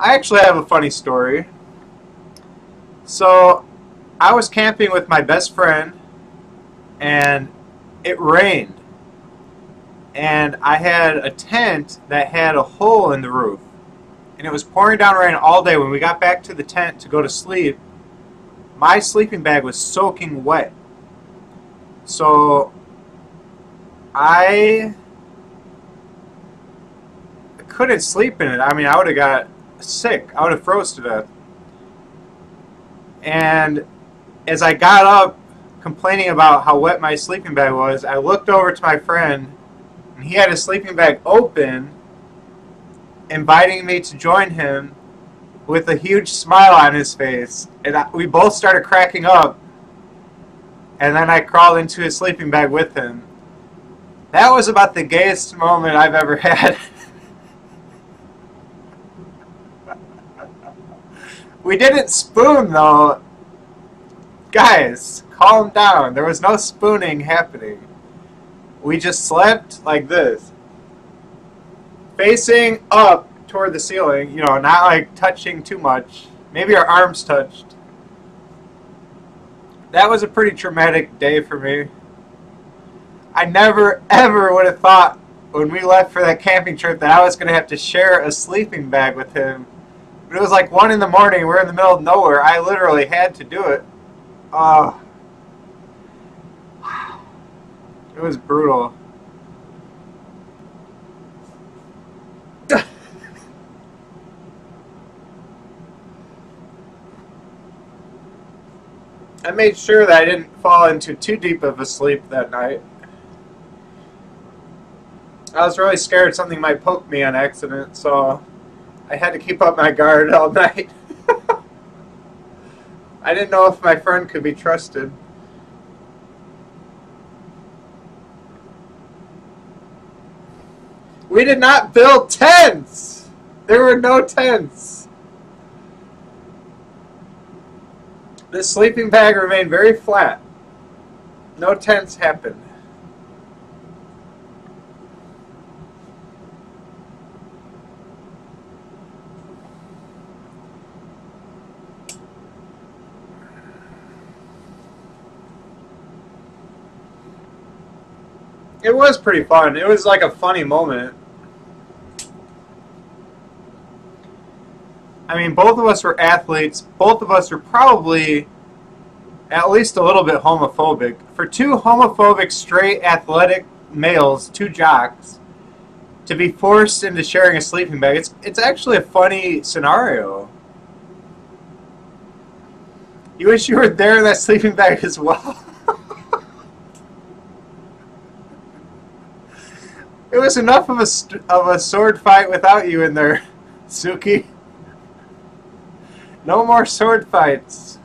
I actually have a funny story. So, I was camping with my best friend, and it rained. And I had a tent that had a hole in the roof. And it was pouring down rain all day. When we got back to the tent to go to sleep, my sleeping bag was soaking wet. So, I couldn't sleep in it. I mean, I would have got sick. I would have froze to death. And as I got up complaining about how wet my sleeping bag was, I looked over to my friend, and he had his sleeping bag open, inviting me to join him with a huge smile on his face. And we both started cracking up, and then I crawled into his sleeping bag with him. That was about the gayest moment I've ever had. We didn't spoon, though. Guys, calm down. There was no spooning happening. We just slept like this, facing up toward the ceiling, you know, not like touching too much. Maybe our arms touched. That was a pretty traumatic day for me. I never, ever would have thought when we left for that camping trip that I was going to have to share a sleeping bag with him. But it was like 1 in the morning. We're in the middle of nowhere. I literally had to do it. It was brutal. I made sure that I didn't fall into too deep of a sleep that night. I was really scared something might poke me on accident, so I had to keep up my guard all night. I didn't know if my friend could be trusted. We did not build tents! There were no tents. The sleeping bag remained very flat. No tents happened. It was pretty fun. It was like a funny moment. I mean, both of us were athletes. Both of us were probably at least a little bit homophobic. For two homophobic, straight, athletic males, two jocks, to be forced into sharing a sleeping bag, it's actually a funny scenario. You wish you were there in that sleeping bag as well. It was enough of a sword fight without you in there, Suki. No more sword fights.